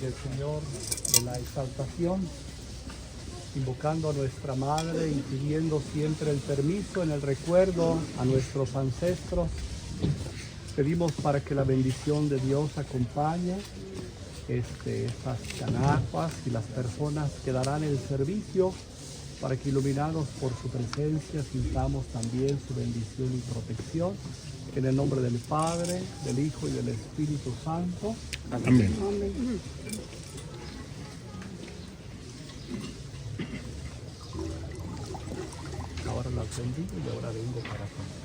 del Señor de la exaltación, invocando a nuestra Madre y pidiendo siempre el permiso en el recuerdo a nuestros ancestros. Pedimos para que la bendición de Dios acompañe estas canacuas y las personas que darán el servicio, para que iluminados por su presencia sintamos también su bendición y protección. En el nombre del Padre, del Hijo y del Espíritu Santo. Amén. Amén. Ahora las bendigo y ahora vengo para comer.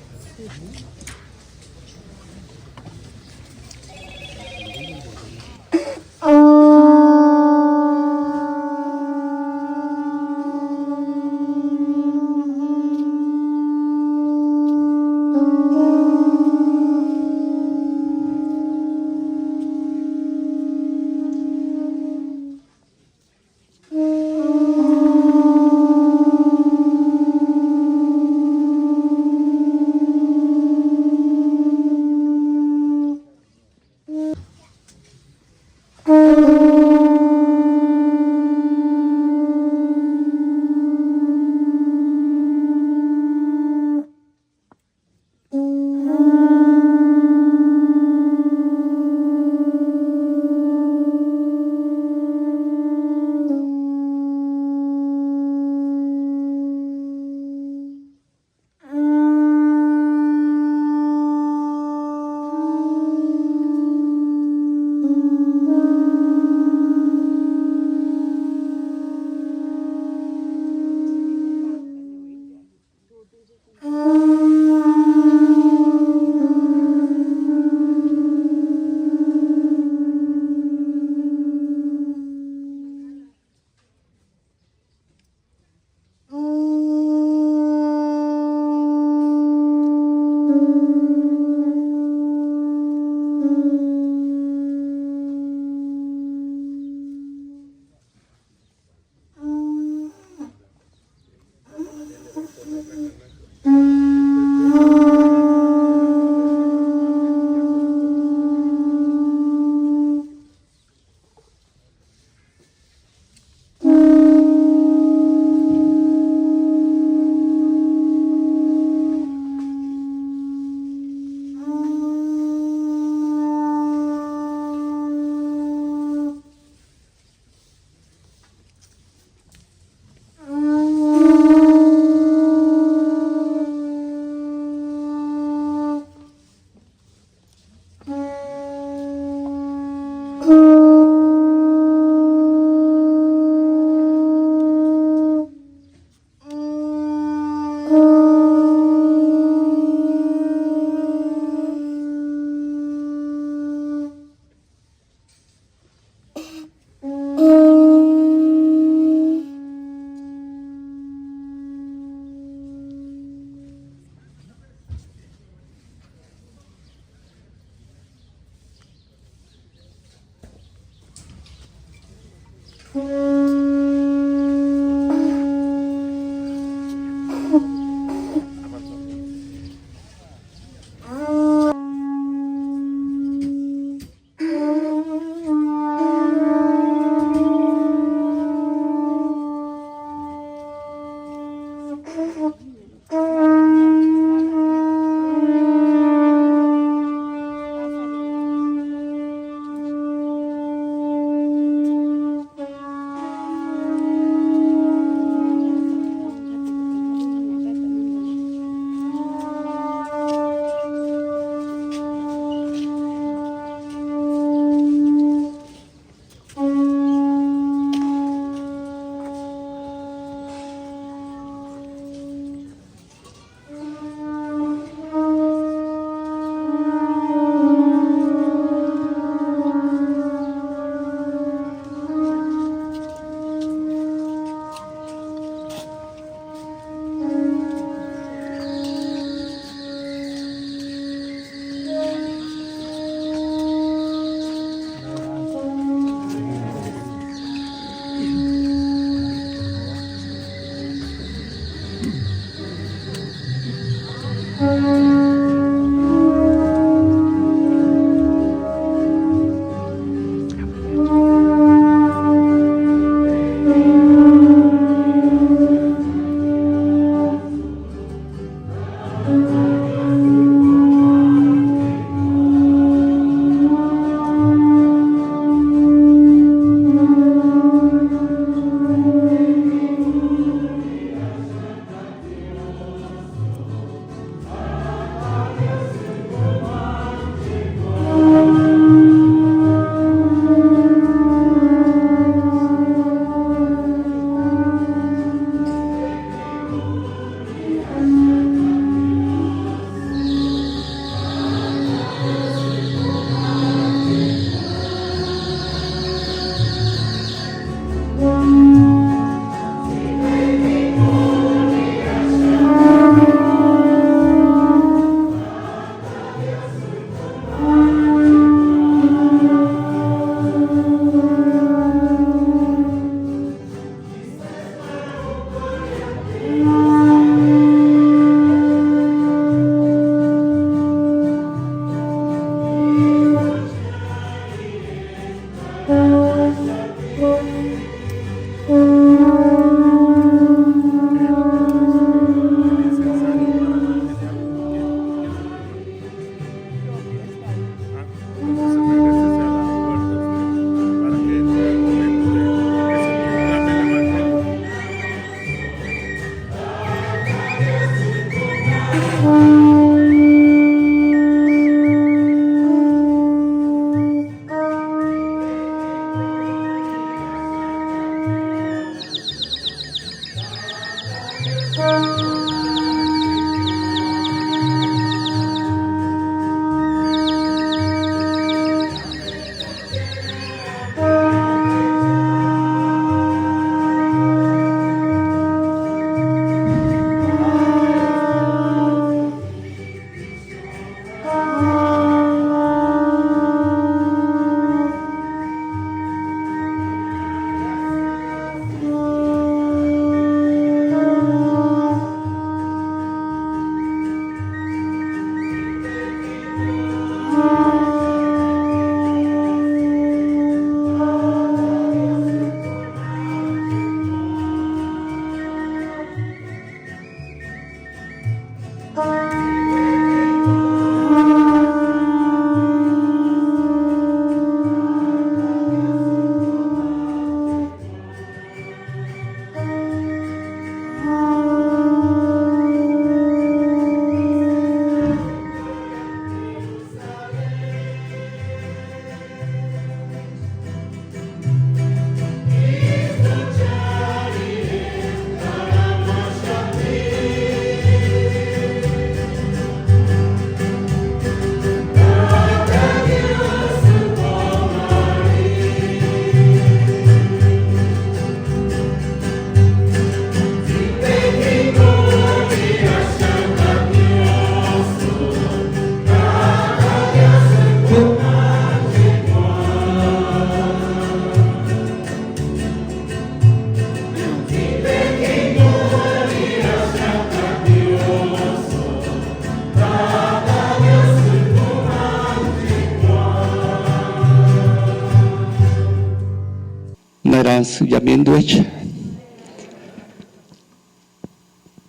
Paras Yaminduech.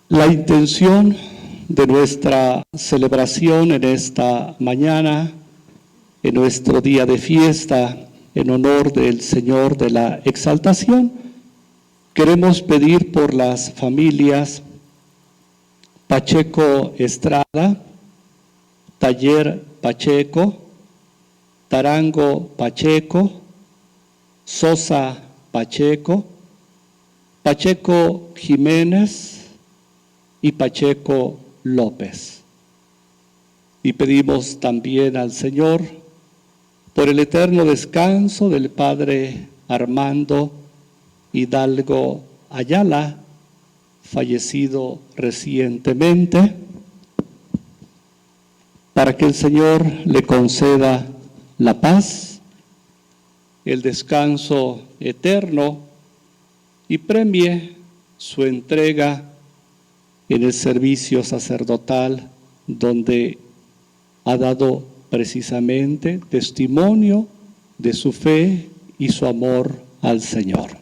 La intención de nuestra celebración en esta mañana, en nuestro día de fiesta, en honor del Señor de la Exaltación, queremos pedir por las familias Pacheco Estrada, Taller Pacheco, Tarango Pacheco, Sosa Pacheco, Pacheco Jiménez y Pacheco López. Y pedimos también al Señor por el eterno descanso del Padre Armando Hidalgo Ayala, fallecido recientemente, para que el Señor le conceda la paz, el descanso eterno y premie su entrega en el servicio sacerdotal, donde ha dado precisamente testimonio de su fe y su amor al Señor.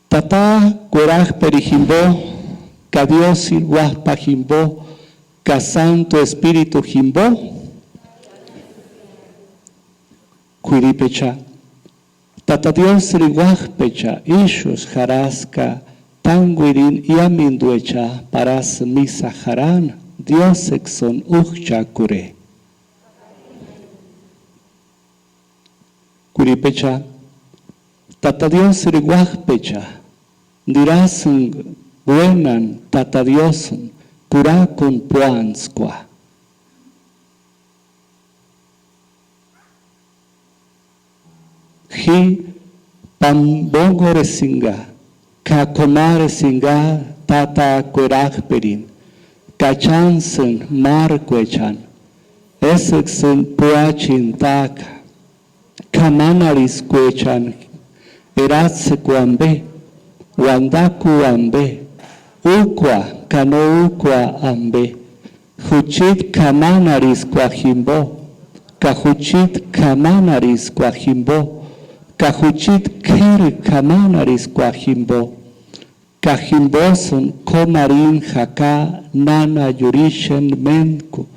Tata Cueraj Perijimbó, Ka Dios Guaspa Jimbó, Ka Santo Espíritu Jimbó, Cuiripecha. Tata Dios Riguajpecha, Ishus Jaraska, Tanguirin Yaminduecha, Paras Misa Jaran, Dios Exon Uchcha Cure. Cuiripecha. Tata Dios Riguajpecha, Dirasun Buenan Tata Dios Pura con Puansqua. Ji Pambongo Resinga, Kakomare Singa Tata Cuerajperin, Kachansen Marquechan, Esexen Puachin Taka, Kamanaris Quechan, Eratse Cuambe, Wandaku Ambe, Ukwa, Kano Ukwa Ambe, Huchit Kamanaris Quajimbo, Kahuchit Kamanaris Quajimbo, Kahuchit Ker Kamanaris Quajimbo, Kajimboson Komarin Jaka Nana Yurishen Menku,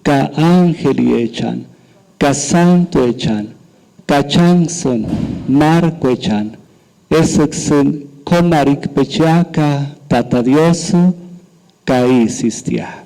Ka Angeli Echan, Ka Santo Echan, Ka Chanson Marco Echan, Esexen Komarik Pechiaka Tata Diosu Ka Isistia.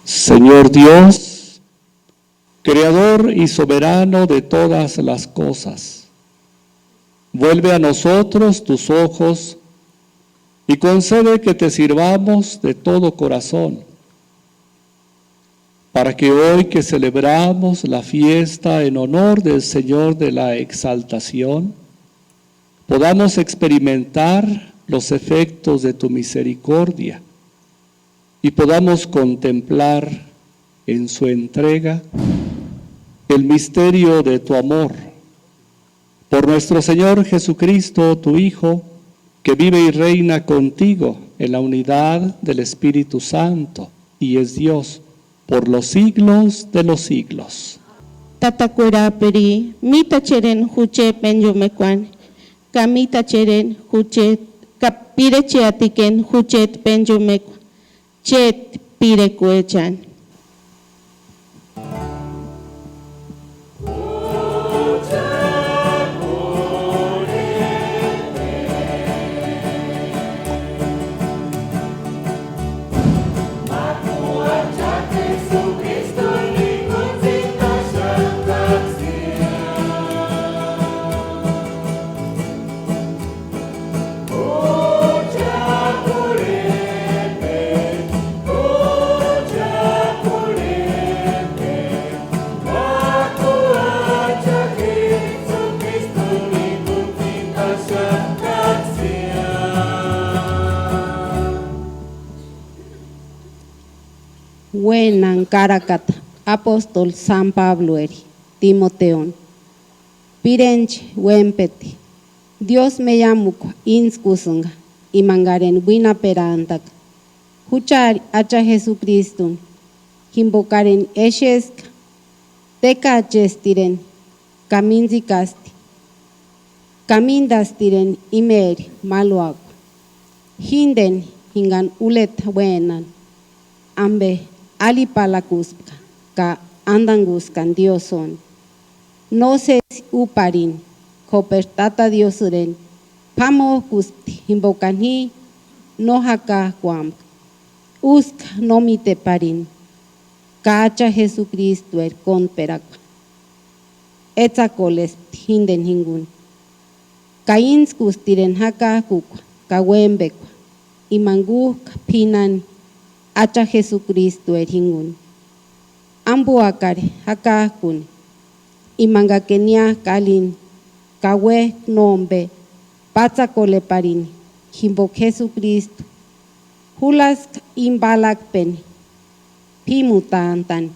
Señor Dios, Creador y soberano de todas las cosas, vuelve a nosotros tus ojos y concede que te sirvamos de todo corazón, para que hoy que celebramos la fiesta en honor del Señor de la Exaltación, podamos experimentar los efectos de tu misericordia y podamos contemplar en su entrega el misterio de tu amor. Por nuestro Señor Jesucristo, tu Hijo, que vive y reina contigo en la unidad del Espíritu Santo y es Dios por los siglos de los siglos. Tatakwera peri, mita cheren huche penjumekwan, kamita cheren huche, kapire cheatiken huchet penjumekwan, chet pire kuechan. Buenan Caracata, Apóstol San Pablo eri, Timoteón. Pirenche, Wempeti, Dios me llamuco, inscusunga, y mangaren buena perantac. Huchar hacha Jesucristo, himbocaren echesca, teca chestiren, caminzicasti, camindastiren imeri, maluaco. Hinden, hingan ulet buenan, ambe. Alipalacuska, ka andanguskan Dioson. No se uparin, copertata Diosuren, pamo custi, invocanhi, no haka guam. Usk no mite parin, cacha Jesucristo el con peracua. Etzacoles hinden hingun. Cains custiren haka kukwa, kawembekwa, imangu pinan. Hacha Jesucristo eringun. Ambu akare, hakakun. Imanga kenia kalin. Kawe nombe. Patsa kole parin. Himbo Jesucristo. Hulas imbalak pen. Pimutantan.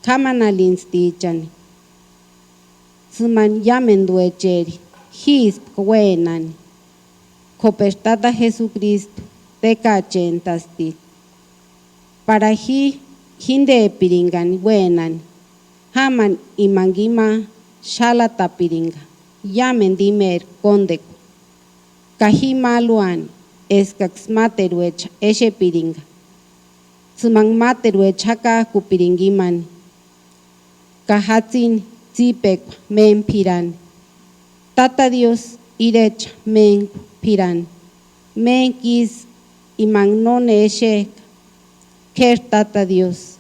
Kamanalin stichan. Suman yamen duecheri. His kwenan. Copertata Jesucristo. Teca chentastit. Para hinde piringan buenan, haman imangima shalata piringa, yamen dimer kondeku, kahimaluan eskaxmateruech eshe piringa, sumangmateruech haka kupiringiman, kahatzin zipek men piran, tata Dios irech men piran, men kis imangnone eshe Kertata Dios.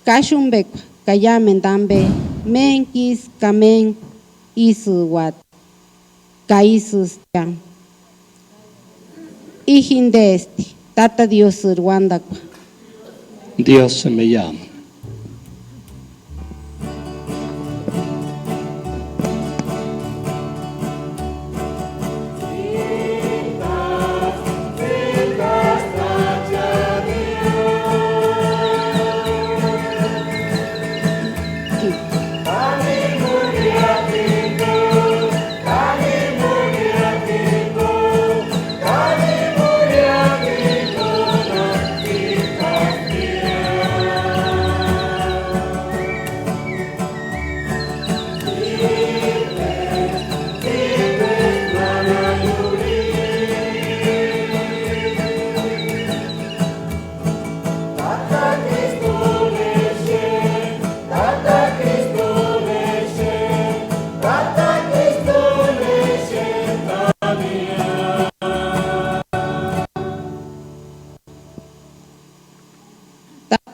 Kashumbek kayamen dambe menkis kamen isuwat kaisus ya. Hijindesti tata Dios urwandakwa. Dios me llama.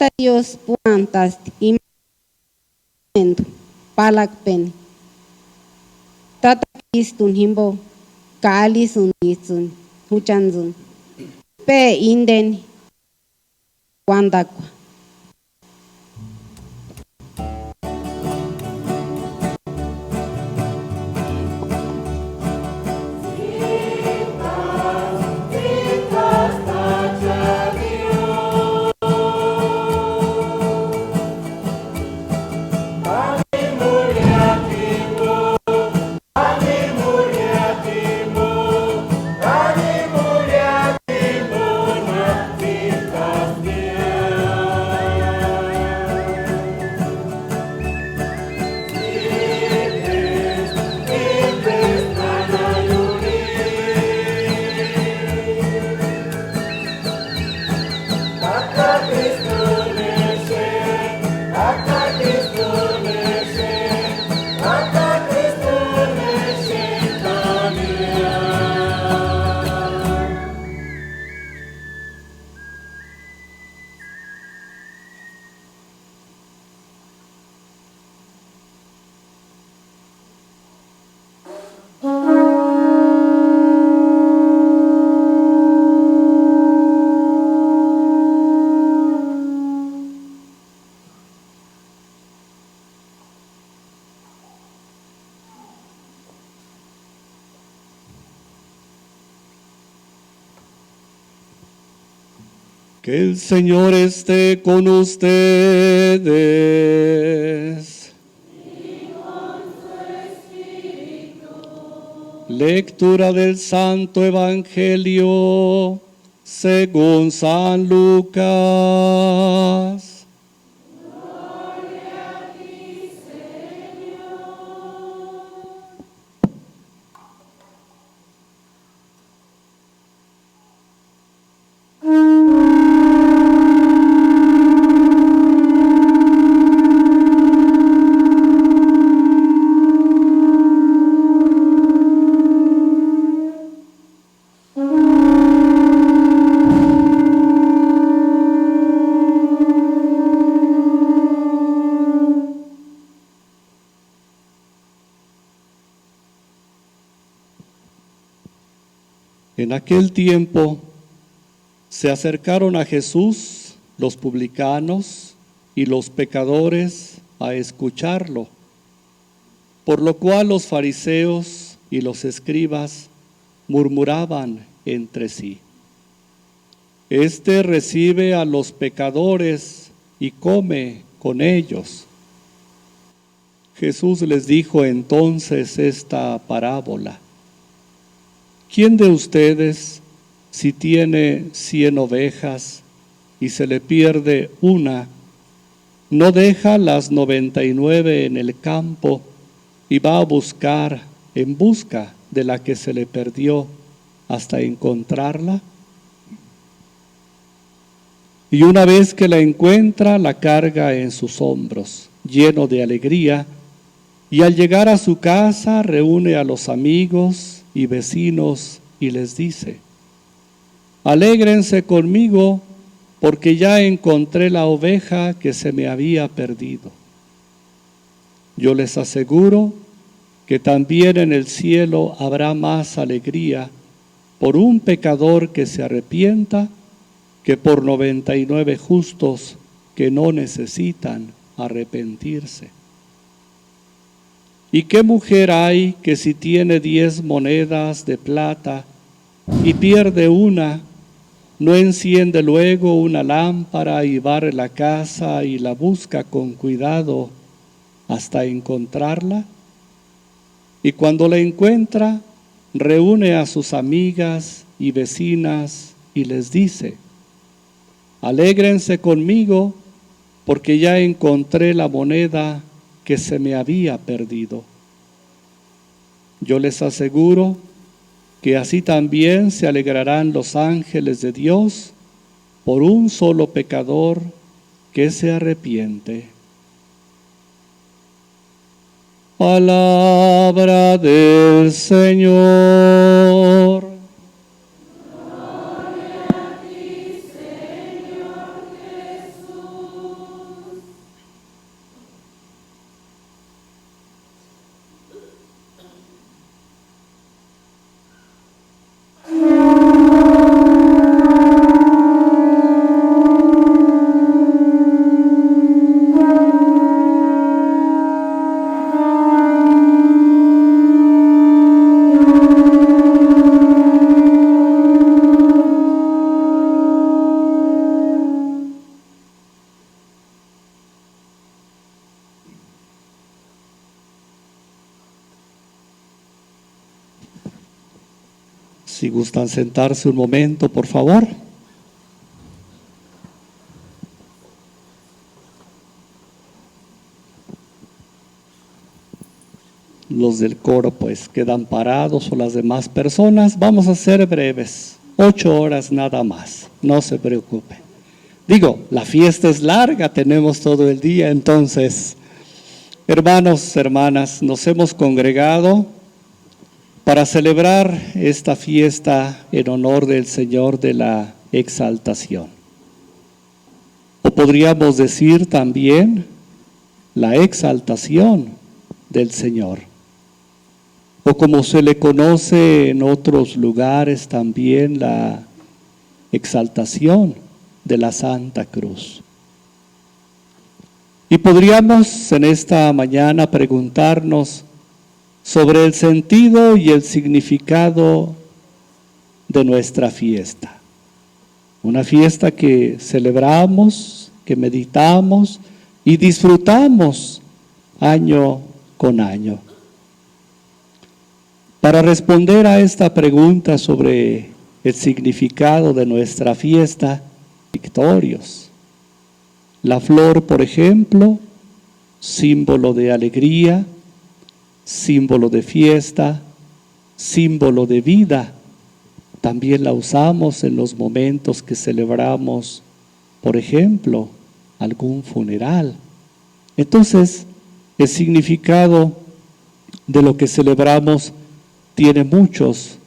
Tata Dios puantas imento palakpen. Tata Kristun himbo kalisun isun huchanzun. Pe inden wandakwa. Que el Señor esté con ustedes. Y con su espíritu. Lectura del Santo Evangelio según San Lucas. Gloria a ti, Señor. En aquel tiempo se acercaron a Jesús los publicanos y los pecadores a escucharlo, por lo cual los fariseos y los escribas murmuraban entre sí: Este recibe a los pecadores y come con ellos. Jesús les dijo entonces esta parábola: ¿Quién de ustedes, si tiene 100 ovejas y se le pierde una, no deja las 99 en el campo y va a buscar en busca de la que se le perdió hasta encontrarla? Y una vez que la encuentra, la carga en sus hombros, lleno de alegría, y al llegar a su casa reúne a los amigos y vecinos y les dice: Alégrense conmigo, porque ya encontré la oveja que se me había perdido. Yo les aseguro que también en el cielo habrá más alegría por un pecador que se arrepienta que por 99 justos que no necesitan arrepentirse. ¿Y qué mujer hay que si tiene 10 monedas de plata y pierde una, no enciende luego una lámpara y barre la casa y la busca con cuidado hasta encontrarla? Y cuando la encuentra, reúne a sus amigas y vecinas y les dice: Alégrense conmigo, porque ya encontré la moneda que se me había perdido. Yo les aseguro que así también se alegrarán los ángeles de Dios por un solo pecador que se arrepiente. Palabra del Señor. Gloria a ti, Señor Jesús. Si gustan sentarse un momento, por favor. Los del coro pues quedan parados o las demás personas. Vamos a ser breves, 8 horas nada más, no se preocupe. Digo, la fiesta es larga, tenemos todo el día, entonces, hermanos, hermanas, nos hemos congregado para celebrar esta fiesta en honor del Señor de la exaltación. O podríamos decir también la exaltación del Señor. O como se le conoce en otros lugares también la exaltación de la Santa Cruz. Y podríamos en esta mañana preguntarnos sobre el sentido y el significado de nuestra fiesta. Una fiesta que celebramos, que meditamos y disfrutamos año con año. Para responder a esta pregunta sobre el significado de nuestra fiesta, victorios. La flor, por ejemplo, símbolo de alegría, símbolo de fiesta, símbolo de vida. También la usamos en los momentos que celebramos, por ejemplo, algún funeral. Entonces, el significado de lo que celebramos tiene muchos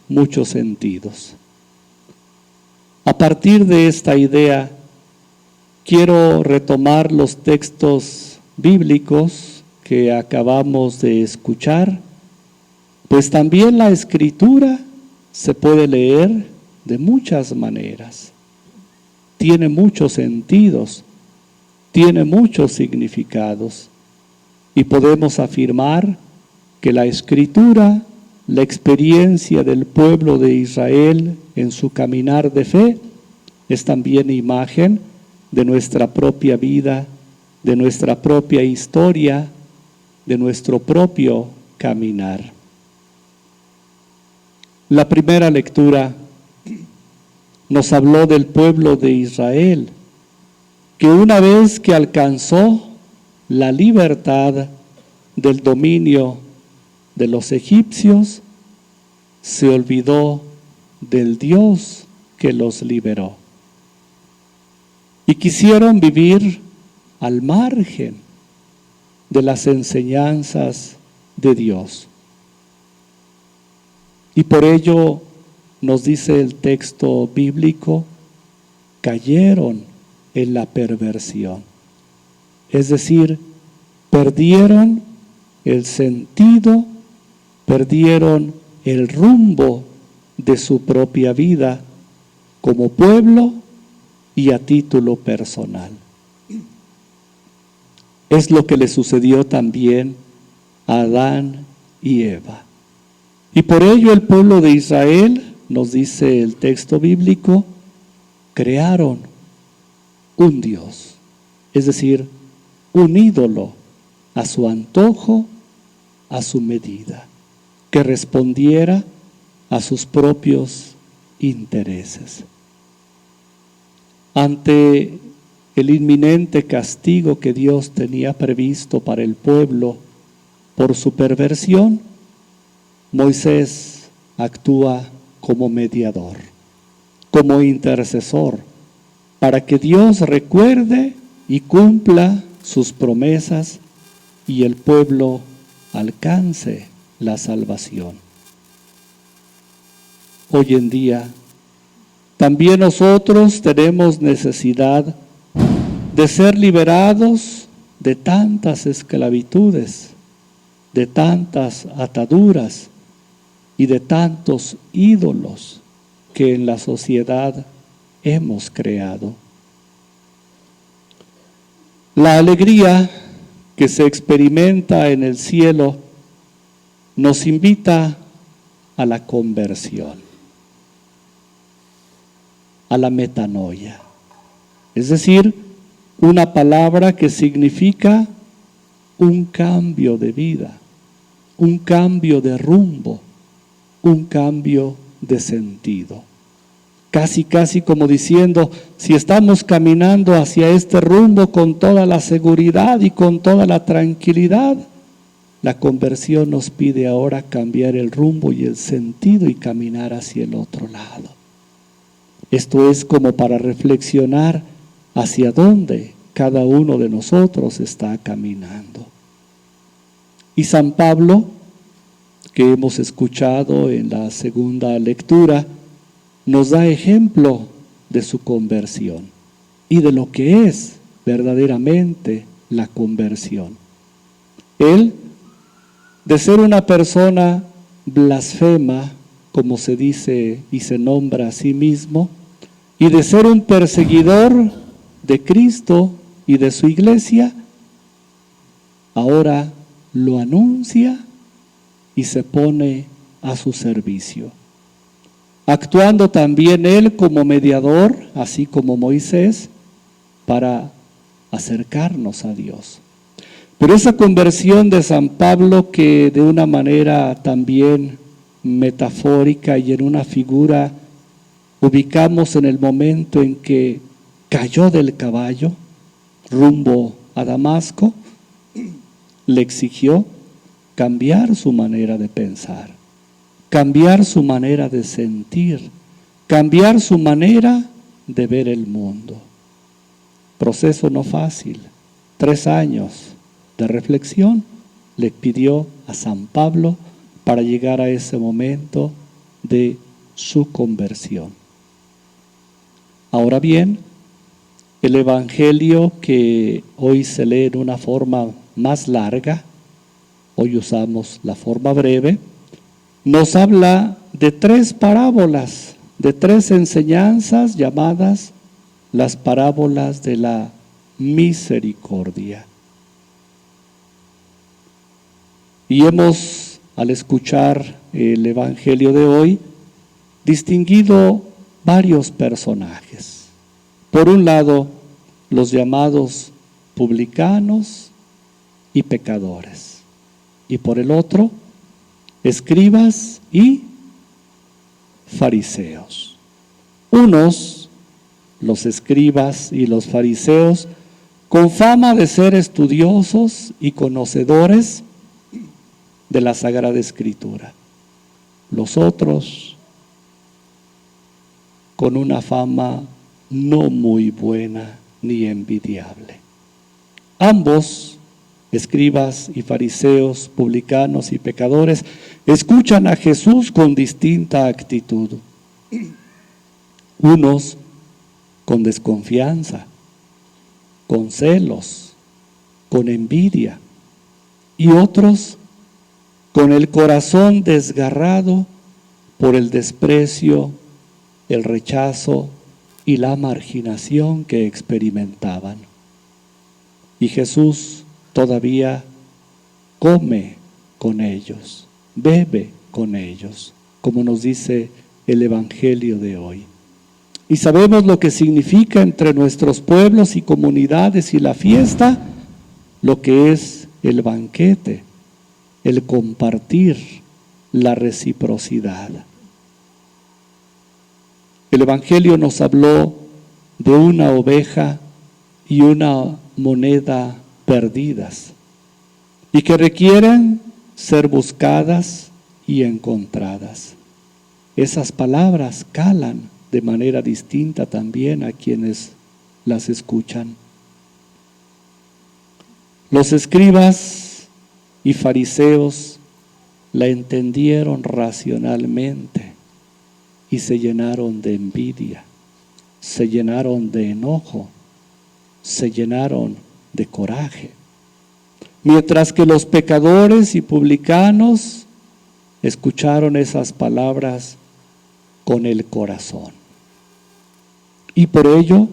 sentidos. A partir de esta idea, quiero retomar los textos bíblicos que acabamos de escuchar, pues también la Escritura se puede leer de muchas maneras. Tiene muchos sentidos, tiene muchos significados, y podemos afirmar que la Escritura, la experiencia del pueblo de Israel en su caminar de fe, es también imagen de nuestra propia vida, de nuestra propia historia, de nuestro propio caminar. La primera lectura nos habló del pueblo de Israel, que una vez que alcanzó la libertad del dominio de los egipcios, se olvidó del Dios que los liberó. Y quisieron vivir al margen de las enseñanzas de Dios. Y por ello, nos dice el texto bíblico, cayeron en la perversión. Es decir, perdieron el sentido, perdieron el rumbo de su propia vida como pueblo y a título personal. Es lo que le sucedió también a Adán y Eva. Y por ello el pueblo de Israel, nos dice el texto bíblico, crearon un Dios, es decir, un ídolo a su antojo, a su medida, que respondiera a sus propios intereses. Ante el inminente castigo que Dios tenía previsto para el pueblo por su perversión, Moisés actúa como mediador, como intercesor, para que Dios recuerde y cumpla sus promesas y el pueblo alcance la salvación. Hoy en día, también nosotros tenemos necesidad de ser liberados de tantas esclavitudes, de tantas ataduras y de tantos ídolos que en la sociedad hemos creado. La alegría que se experimenta en el cielo nos invita a la conversión, a la metanoia, es decir, una palabra que significa un cambio de vida, un cambio de rumbo, un cambio de sentido. Casi como diciendo, si estamos caminando hacia este rumbo con toda la seguridad y con toda la tranquilidad, la conversión nos pide ahora cambiar el rumbo y el sentido y caminar hacia el otro lado. Esto es como para reflexionar hacia dónde cada uno de nosotros está caminando. Y San Pablo, que hemos escuchado en la segunda lectura, nos da ejemplo de su conversión y de lo que es verdaderamente la conversión. Él, de ser una persona blasfema, como se dice y se nombra a sí mismo, y de ser un perseguidor de Cristo y de su iglesia, ahora lo anuncia y se pone a su servicio, actuando también él como mediador, así como Moisés, para acercarnos a Dios. Pero esa conversión de San Pablo, que de una manera también metafórica y en una figura ubicamos en el momento en que cayó del caballo rumbo a Damasco, le exigió cambiar su manera de pensar, cambiar su manera de sentir, cambiar su manera de ver el mundo. Proceso no fácil. 3 años de reflexión le pidió a San Pablo para llegar a ese momento de su conversión. Ahora bien, el Evangelio que hoy se lee en una forma más larga, hoy usamos la forma breve, nos habla de 3 parábolas, de 3 enseñanzas llamadas las parábolas de la misericordia. Y hemos, al escuchar el Evangelio de hoy, distinguido varios personajes. Por un lado, los llamados publicanos y pecadores. Y por el otro, escribas y fariseos. Unos, los escribas y los fariseos, con fama de ser estudiosos y conocedores de la Sagrada Escritura. Los otros, con una fama no muy buena ni envidiable. Ambos, escribas y fariseos, publicanos y pecadores, escuchan a Jesús con distinta actitud. Unos con desconfianza, con celos, con envidia, y otros con el corazón desgarrado por el desprecio, el rechazo y la marginación que experimentaban. Y Jesús todavía come con ellos, bebe con ellos, como nos dice el Evangelio de hoy. Y sabemos lo que significa entre nuestros pueblos y comunidades y la fiesta, lo que es el banquete, el compartir, la reciprocidad. El Evangelio nos habló de una oveja y una moneda perdidas y que requieren ser buscadas y encontradas. Esas palabras calan de manera distinta también a quienes las escuchan. Los escribas y fariseos la entendieron racionalmente y se llenaron de envidia, se llenaron de enojo, se llenaron de coraje. Mientras que los pecadores y publicanos escucharon esas palabras con el corazón. Y por ello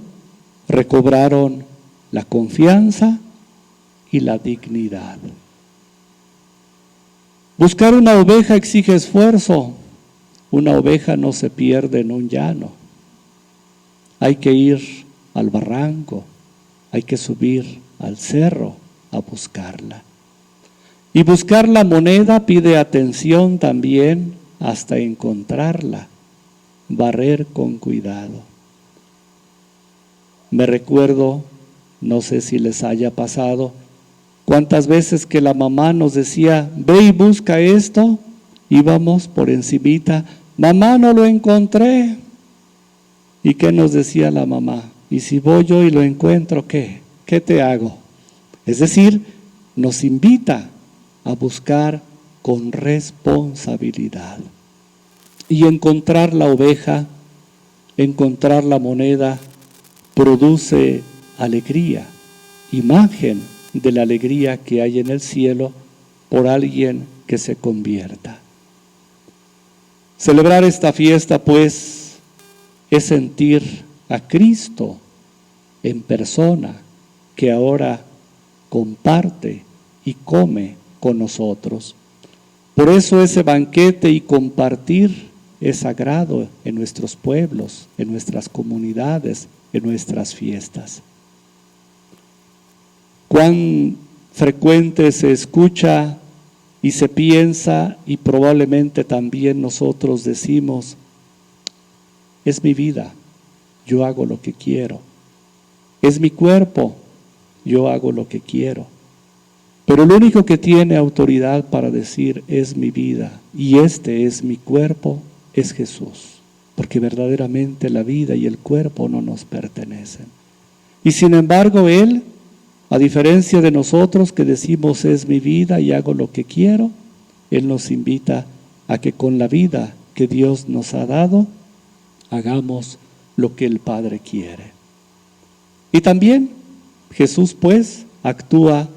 recobraron la confianza y la dignidad. Buscar una oveja exige esfuerzo. Una oveja no se pierde en un llano. Hay que ir al barranco, hay que subir al cerro a buscarla. Y buscar la moneda pide atención también hasta encontrarla barrer con cuidado. Me recuerdo, no sé si les haya pasado, cuántas veces que la mamá nos decía, ve y busca esto, íbamos por encimita, mamá, no lo encontré. ¿Y qué nos decía la mamá? ¿Y si voy yo y lo encuentro, qué? ¿Qué te hago? Es decir, nos invita a buscar con responsabilidad. Y encontrar la oveja, encontrar la moneda, produce alegría, imagen de la alegría que hay en el cielo por alguien que se convierta. Celebrar esta fiesta, pues, es sentir a Cristo en persona, que ahora comparte y come con nosotros. Por eso ese banquete y compartir es sagrado en nuestros pueblos, en nuestras comunidades, en nuestras fiestas. Cuán frecuente se escucha y se piensa, y probablemente también nosotros decimos, es mi vida, yo hago lo que quiero. Es mi cuerpo, yo hago lo que quiero. Pero el único que tiene autoridad para decir es mi vida y este es mi cuerpo es Jesús. Porque verdaderamente la vida y el cuerpo no nos pertenecen. Y sin embargo Él, a diferencia de nosotros que decimos es mi vida y hago lo que quiero, Él nos invita a que con la vida que Dios nos ha dado, hagamos lo que el Padre quiere. Y también Jesús pues actúa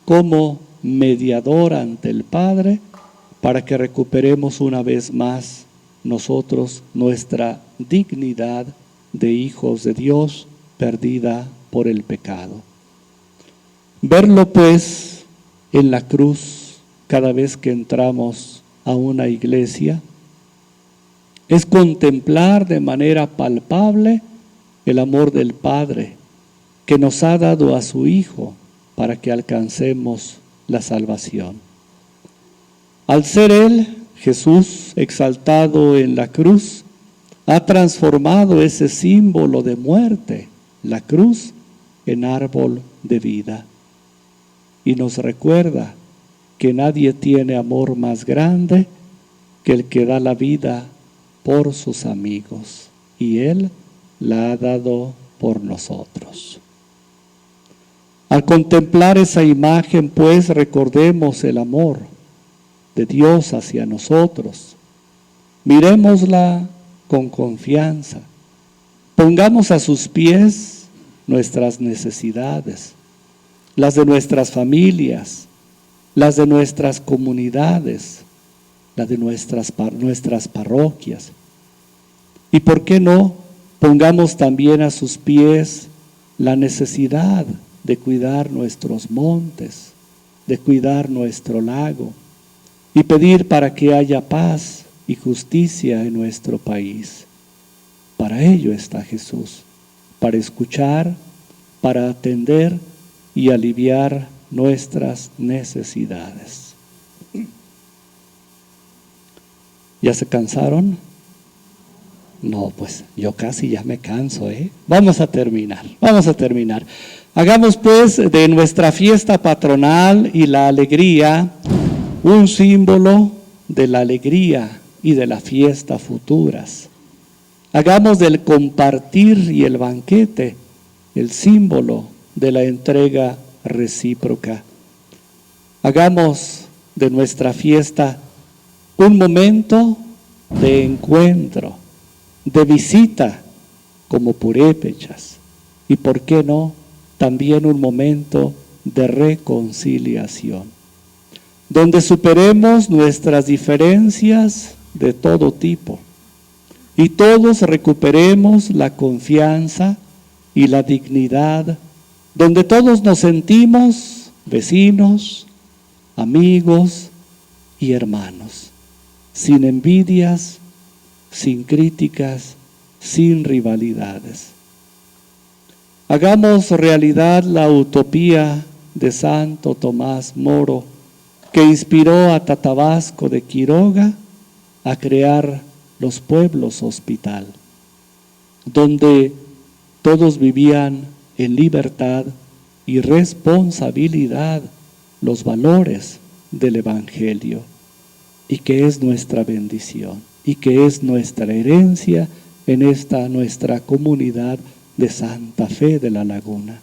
como mediador ante el Padre para que recuperemos una vez más nosotros nuestra dignidad de hijos de Dios perdida por el pecado. Verlo pues en la cruz cada vez que entramos a una iglesia es contemplar de manera palpable el amor del Padre que nos ha dado a su Hijo para que alcancemos la salvación. Al ser Él, Jesús, exaltado en la cruz, ha transformado ese símbolo de muerte, la cruz, en árbol de vida. Y nos recuerda que nadie tiene amor más grande que el que da la vida por sus amigos, y Él la ha dado por nosotros. Al contemplar esa imagen, pues, recordemos el amor de Dios hacia nosotros. Miremosla con confianza. Pongamos a sus pies nuestras necesidades, las de nuestras familias, las de nuestras comunidades, las de nuestras parroquias. Y por qué no, pongamos también a sus pies la necesidad de cuidar nuestros montes, de cuidar nuestro lago y pedir para que haya paz y justicia en nuestro país. Para ello está Jesús, para escuchar, para atender y aliviar nuestras necesidades. ¿Ya se cansaron? No, pues yo casi ya me canso, ¿eh? Vamos a terminar. Hagamos pues de nuestra fiesta patronal y la alegría un símbolo de la alegría y de la fiesta futuras. Hagamos del compartir y el banquete el símbolo de la entrega recíproca. Hagamos de nuestra fiesta un momento de encuentro, de visita como purépechas y, ¿por qué no?, también un momento de reconciliación, donde superemos nuestras diferencias de todo tipo y todos recuperemos la confianza y la dignidad, donde todos nos sentimos vecinos, amigos y hermanos, sin envidias, sin críticas, sin rivalidades. Hagamos realidad la utopía de Santo Tomás Moro, que inspiró a Tatabasco de Quiroga a crear los pueblos hospital, donde todos vivían en libertad y responsabilidad los valores del Evangelio, y que es nuestra bendición y que es nuestra herencia en esta nuestra comunidad de Santa Fe de la Laguna.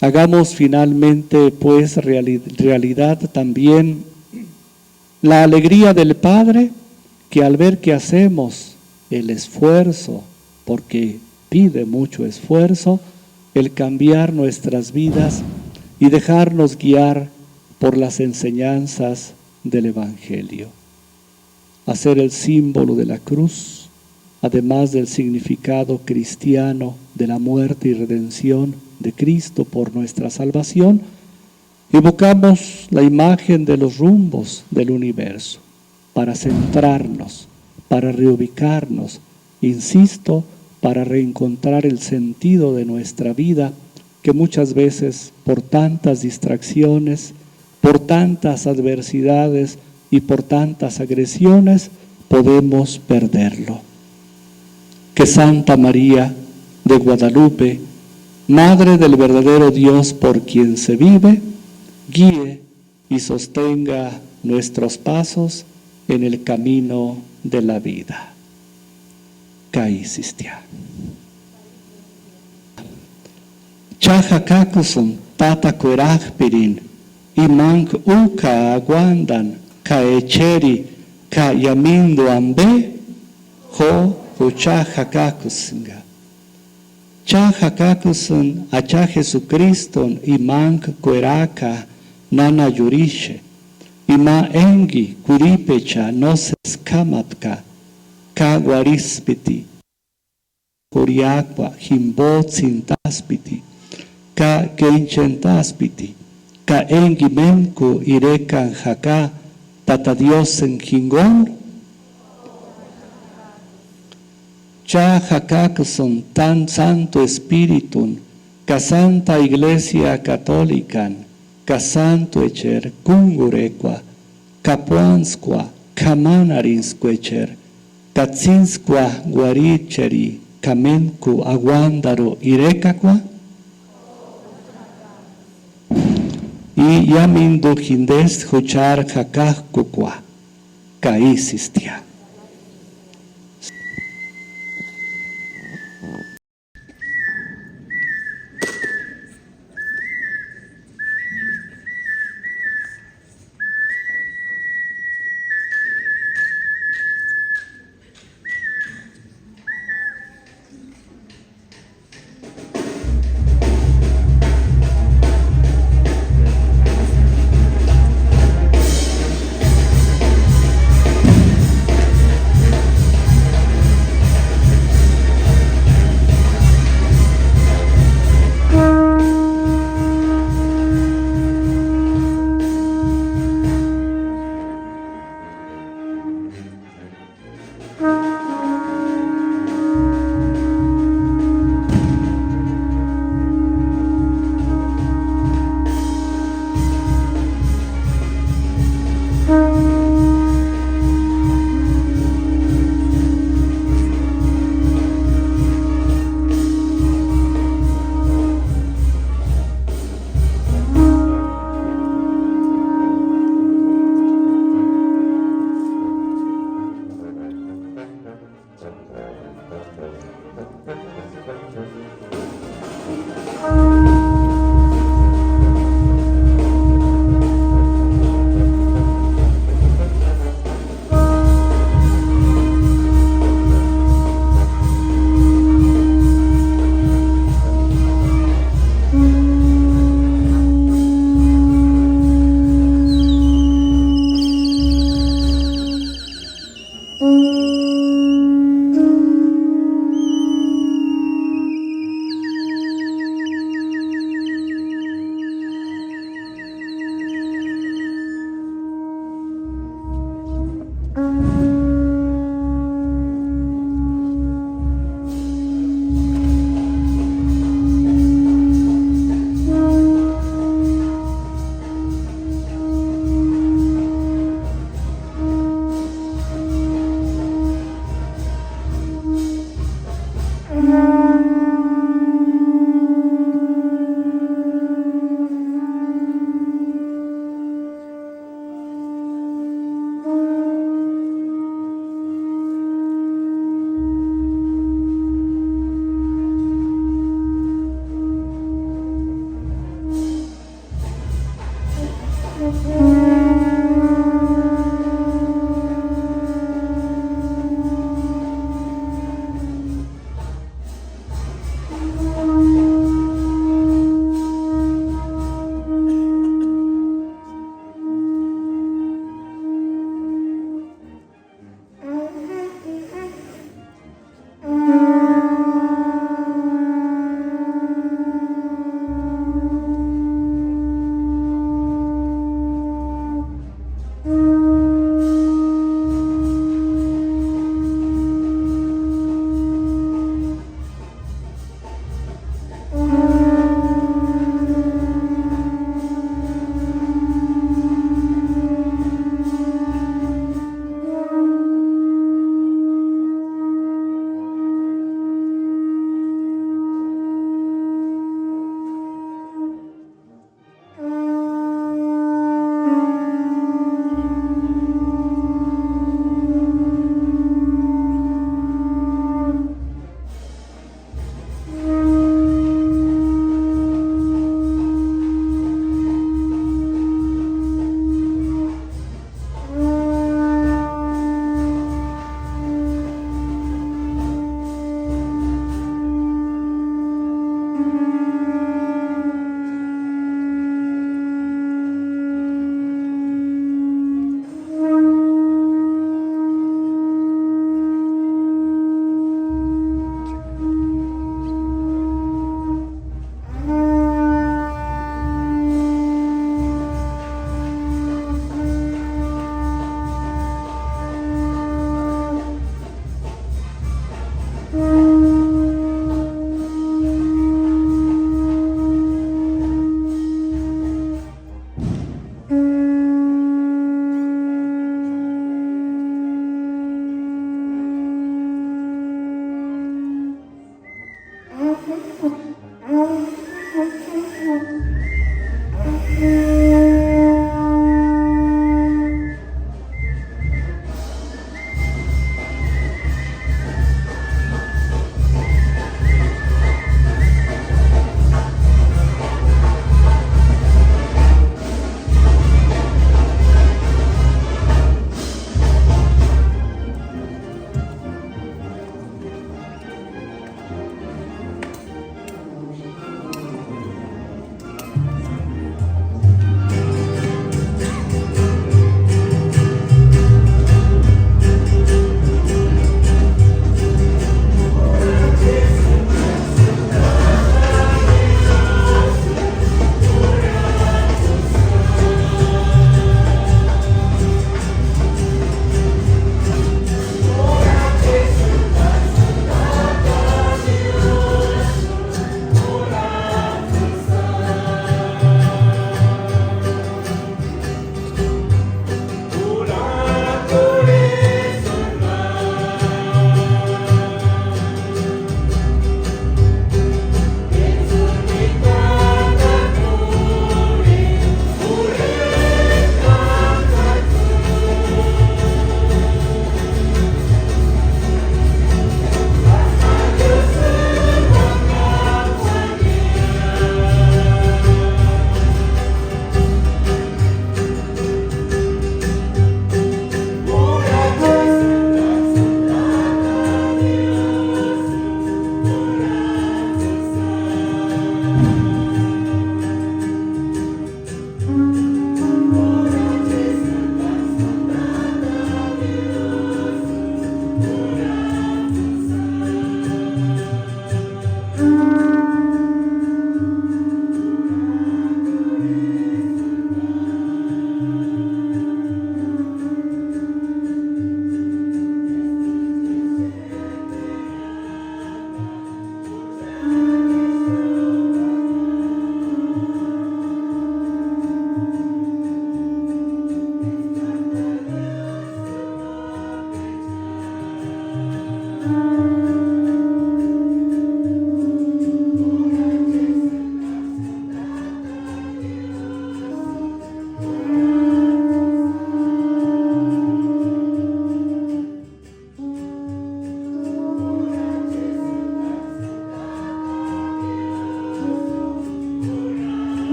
Hagamos finalmente pues realidad también la alegría del Padre, que al ver que hacemos el esfuerzo, porque pide mucho esfuerzo, el cambiar nuestras vidas y dejarnos guiar por las enseñanzas del Evangelio. Hacer el símbolo de la cruz, además del significado cristiano de la muerte y redención de Cristo por nuestra salvación, evocamos la imagen de los rumbos del universo para centrarnos, para reubicarnos, insisto, para reencontrar el sentido de nuestra vida, que muchas veces por tantas distracciones, por tantas adversidades y por tantas agresiones podemos perderlo. Que Santa María de Guadalupe, Madre del verdadero Dios por quien se vive, guíe y sostenga nuestros pasos en el camino de la vida. Caisistia. Chajakakusun tata kuerajpirin, imank uka aguandan, ka echeri, ka yamindo ambe, ho uchajakakusinga. Chajakakusun acha Jesucriston imank kueraka nana yurishe, ima engi kuripecha no se escamapka, ka guarispiti, Coriacua, Jimbot Sintaspiti, Ka Genchentaspiti, Ka Engimenku Irekan Jaka, Tata Dios en Jingón, Cha Jakakuson tan Santo Espíritu, Ka Santa Iglesia Católica, Ka Santo Echer, Kungurecua, Kapuansqua, Kamanarinskwecher, Katsinskwa Guaricheri, Kamenku Aguandaro Irekakwa, y Yamindu Jindes Huchar Jakakukwa, Kaisistia.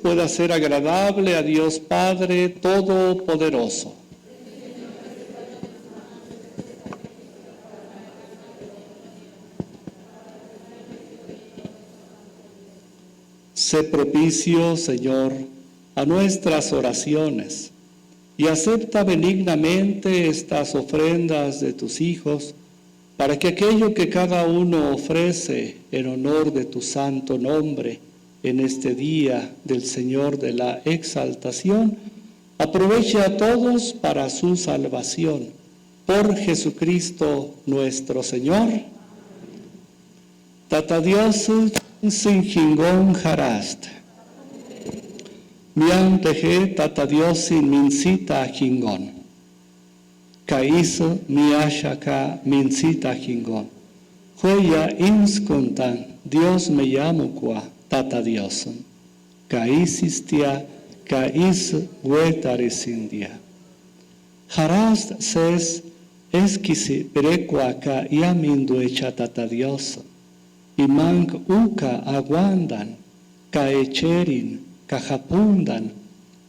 pueda ser agradable a Dios Padre Todopoderoso. Sé propicio, Señor, a nuestras oraciones y acepta benignamente estas ofrendas de tus hijos para que aquello que cada uno ofrece en honor de tu santo nombre en este día del Señor de la exaltación, aproveche a todos para su salvación. Por Jesucristo nuestro Señor. Tata Dios sin jingon harast. Mian teje tata Dios sin mincita jingon. Kaiso miashaka mincita jingon. Huella inscontan Dios me llamo qua tata Dios. Kaisistia kais huetaresindia. Harast ses esquisi perecua ka yamindu echa tata Dios. Y mank uka aguandan, ka echerin, ka japundan,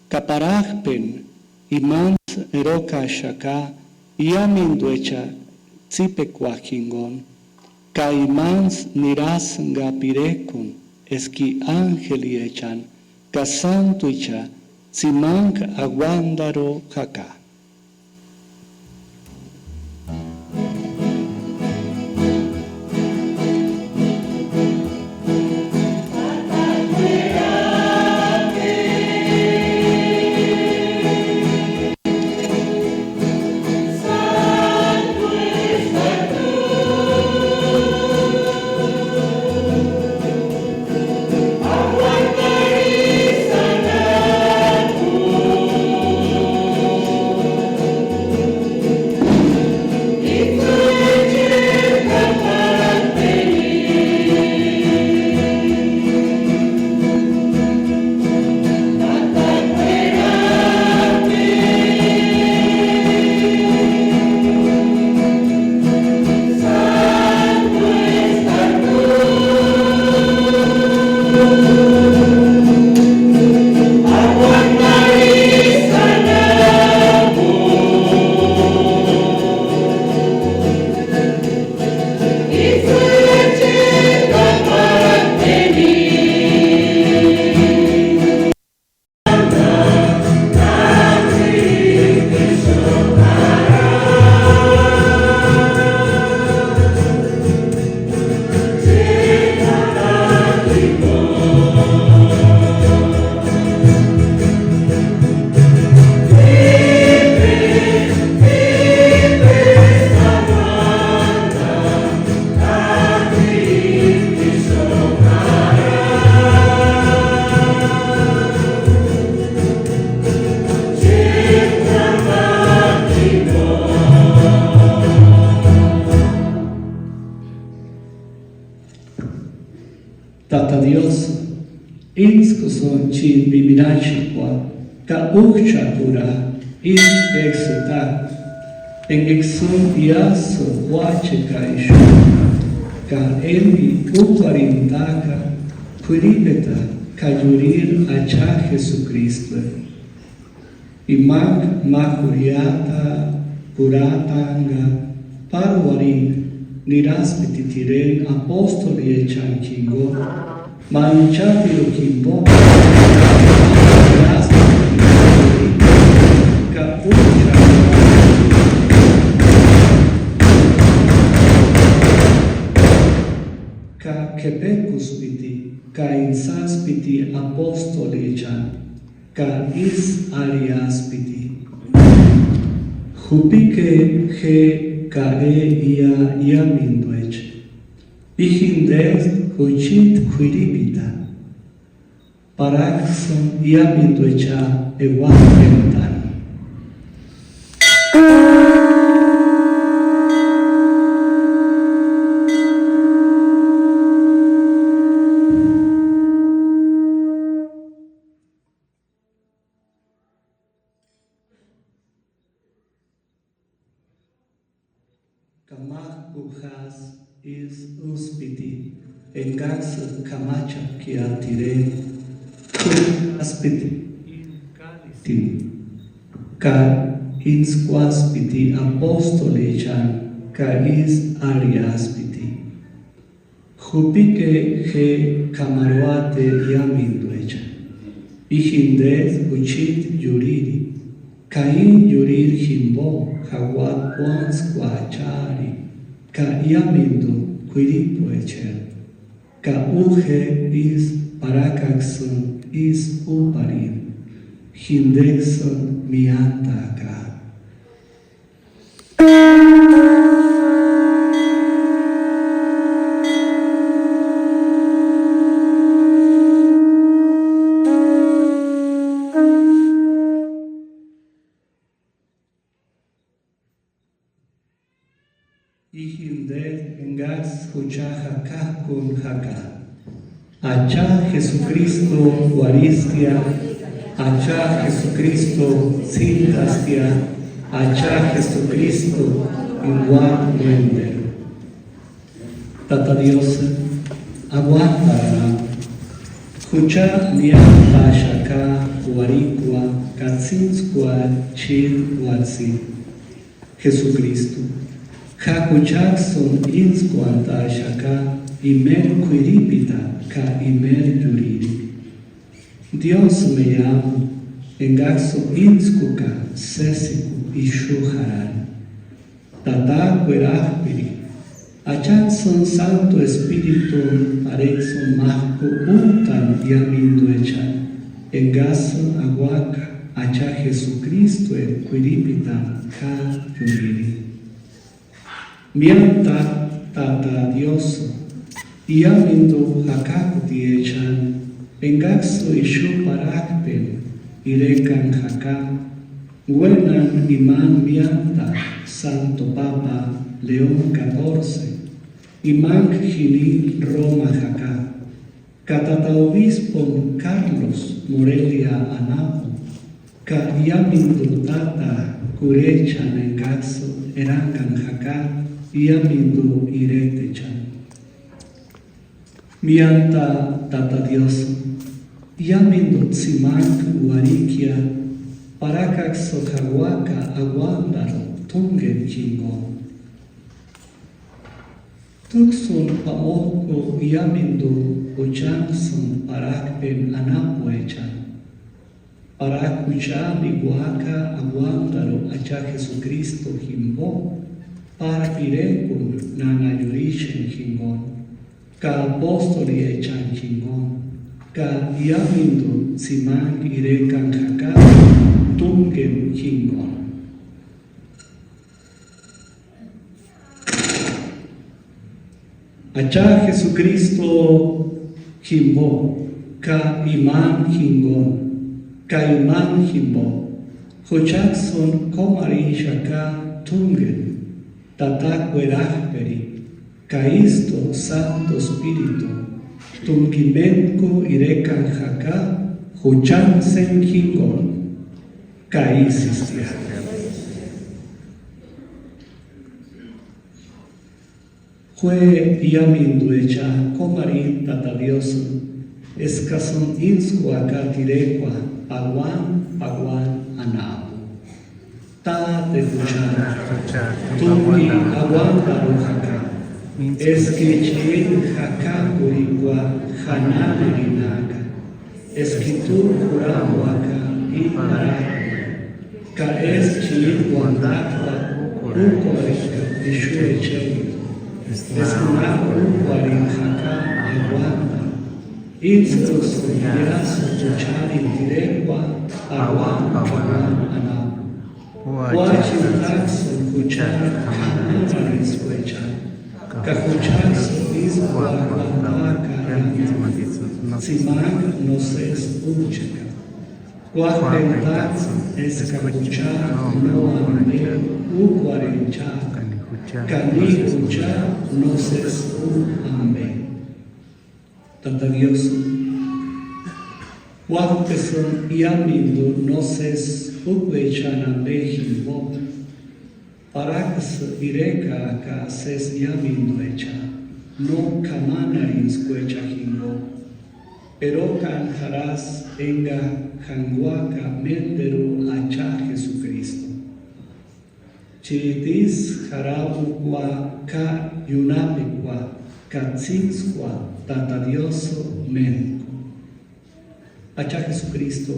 ka parajpen, y mans eroka shaka, y yamindu echa tzipecua jingon, ka imans niras nga pirecun, esqui angeli echan, ka santo echa, tsimank aguandaro jaka. Tata Dios, inskuson chin biminachikwa, ka uchakura, in exita, en exun yaso wache kaishu, ka elvi uparintaka, puripeta, ka yurir acha Jesucristo. Imak makuriata, puratanga, parwarin, niraspetitiren apostoli echan kingo, manchatiro kimbo, niraspetitiren, ka ucha, ka kepekuspiti, ka insaspiti apostoli echan, ka is ariaspiti. Jupike he kae ia iaminduech. Ihindes huchit quiribita. Paraxon iaminduecha ewantentan. Kamak bujas is uspiti, engax kamacha kiatire, aspiti in calitin, ka insquaspiti apostoli chan, ka is ariaspiti. Jupike he kamaruate yaminduecha, ihindes uchit yuriri, kain yurir himbo, hawat pons quachari, ka yamindu quiripo echen, ka uge is parakaxon is uparin, hindexon mianta ka. Ihinde engas huchaja kun haka. Acha Jesucristo Eucaristia, acha Jesucristo Sintastia, acha Jesucristo igual muende. Tata Dios, aguanta, hucha nianta shaka huaricua, katsinskua chil huarsi. Jesucristo. Hakuchakson insquanta shaka imer quiripita ka imer yuriri. Dios me llamo, engaxo inscuca sesicu ishuharan. Tata querahpiri, achanson Santo Espíritu arexon mahku untan yamindu echan. Engaxo aguaca acha Jesucristo el quiripita ka yuriri. Mianta tata Dios, yamindu hakakuti echan, engaxo ishu parakpen, irekan haka, huenan iman mianta, Santo Papa León XIV, iman jini Roma haka, catata obispon Carlos Morelia Anapo, ka yamindu tata curechan engaxo erangan haka, yamindu iretechan. Mianta tata Dios, yamindu tsimank uarikia, parakaxo haguaca aguandaro tungen chingon. Tuxun pamoco yamindu uchanson parakpen anapo echan. Paracuchan iguaca aguandaro acha Jesucristo jimbo, para pirecum nana yurishen jingon, ka apostoli echan jingon, ka yamindu simang irekan haka, tungen jingon. Acha Jesucristo jimbo, ka iman jingon, ka iman jimbo, hochakson komari shaka tungen, tata querahperi, caisto Santo Espíritu, tunquimenco irecan haka, huchansen jingon, caisistia. Hue yamindu echa, comari tata Dios, escason inscua catirecua, paguan anabo. Ta te escuchar, tumi aguanta rojaka, es que chin jaka curigua, hananerinaka, es que tu curahuaca y para, ka es chin guandakwa, ucorika, y shuechen, es una ucuarin jaka aguanta, instos yasu chuchari tiregua, aguan anabo. Watching taxon kuchar hamana iswecha, kakuchaxo isguaguataca simag nos es ucheca. Guapen taxon es kakuchar no ame uguarencha, cani kuchar nos es ame. Tata Dios, guapeson yamindu nos es Upechan Bejimbo, Parax Ireka Ka Ses Yamindu Echa, no Kamanaris Cuecha Jimbo, pero Canjarás Enga Janguaca Menderu Acha Jesucristo. Chitis Jarabukwa Ka Yunapikwa, Katzinskwa Tatadioso Médico. Acha Jesucristo.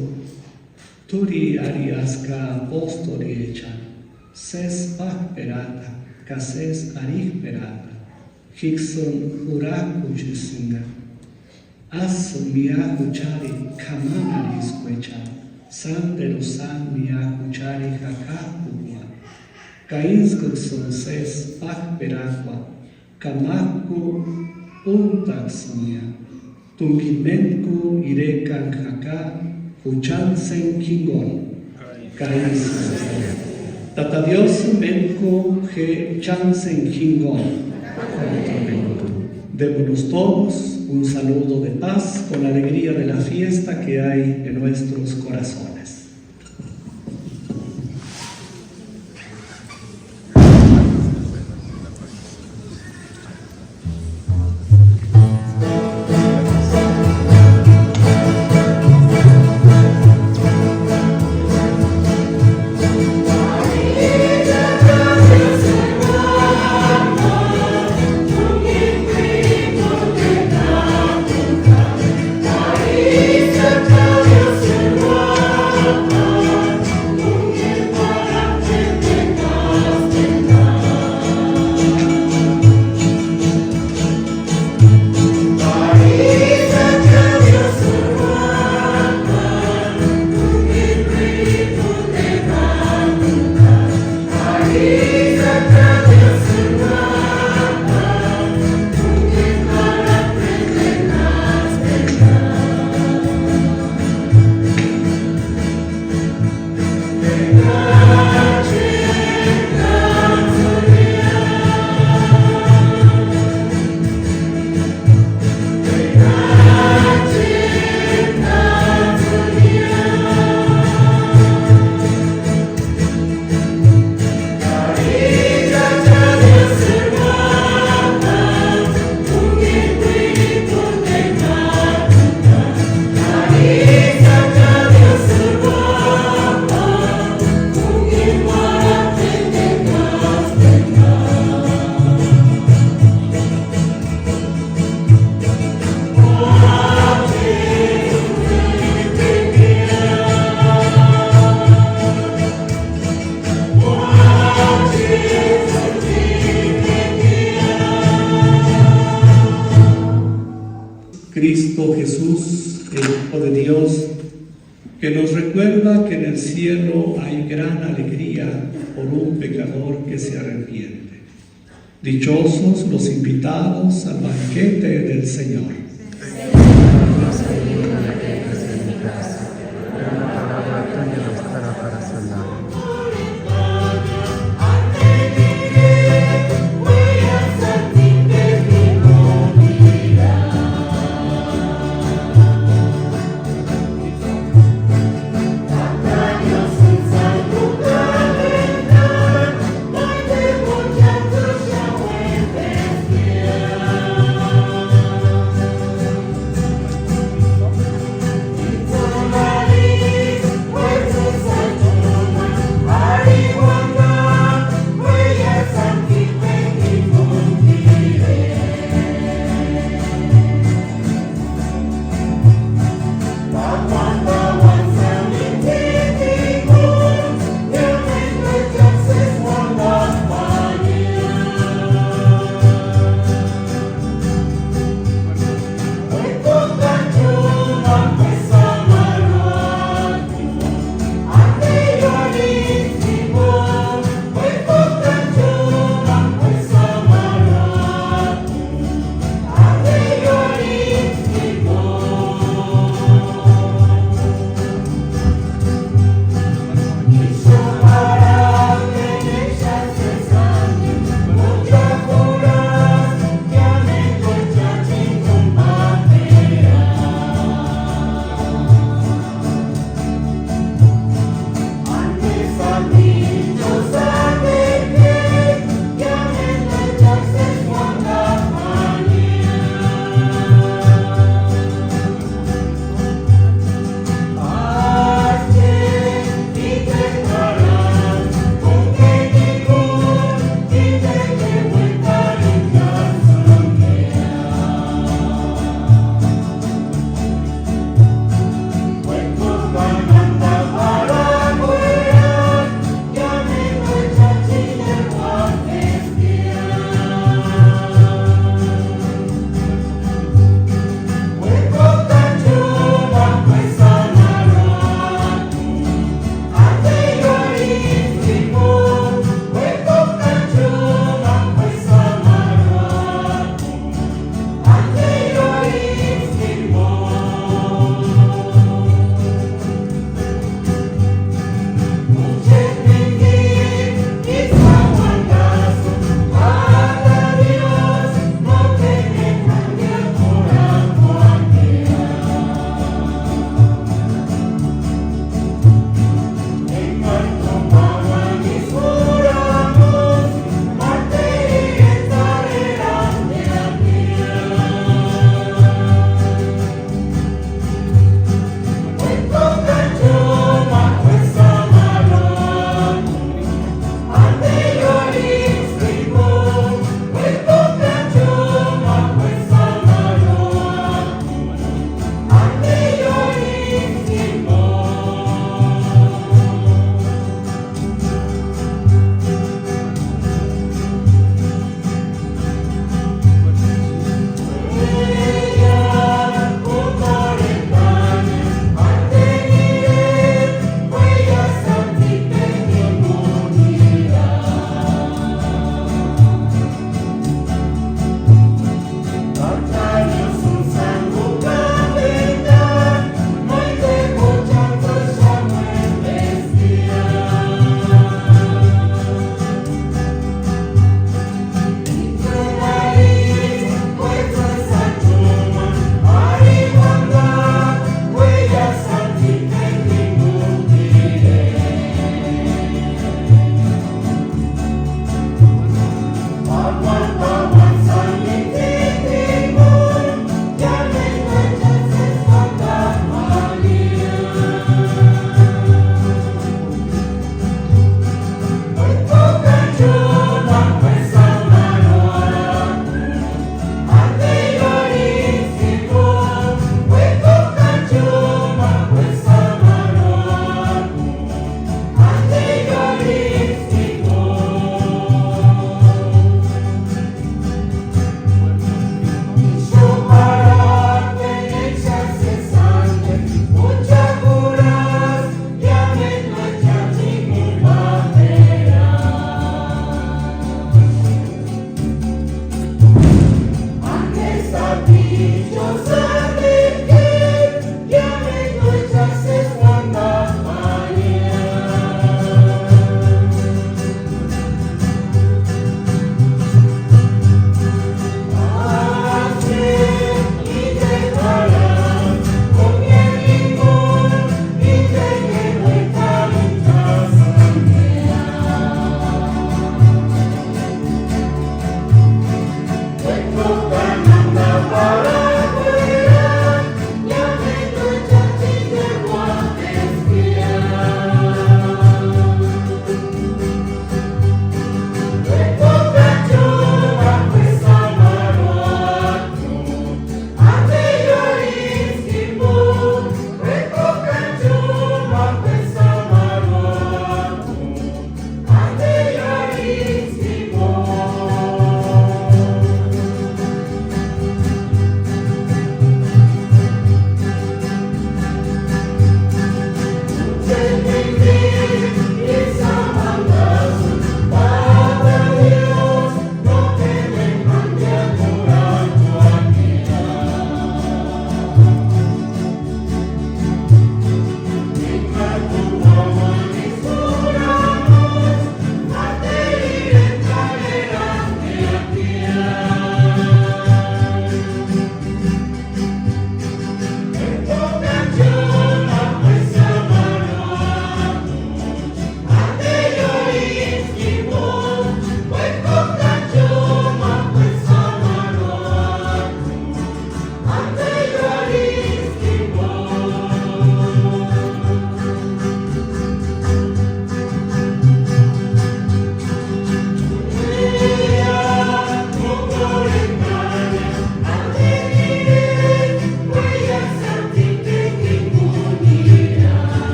Turi ariasca apostoli echan, ses perata, kases arihperada, Hickson Hurakuchisinga, Aso Miakuchari Kamana Lisquecha, San de los San Miakuchari Hakakua, Kainskukson Ses Pakperagua, Kamaku Untaxonia, Tungimenku Irekan Haka, Huchansen Kingon, Kainskukson. Tata Dios Menku He Chansen Kingon. Démonos todos un saludo de paz con la alegría de la fiesta que hay en nuestros corazones. Cristo Jesús, el Hijo de Dios, que nos recuerda que en el cielo hay gran alegría por un pecador que se arrepiente. Dichosos los invitados al banquete del Señor.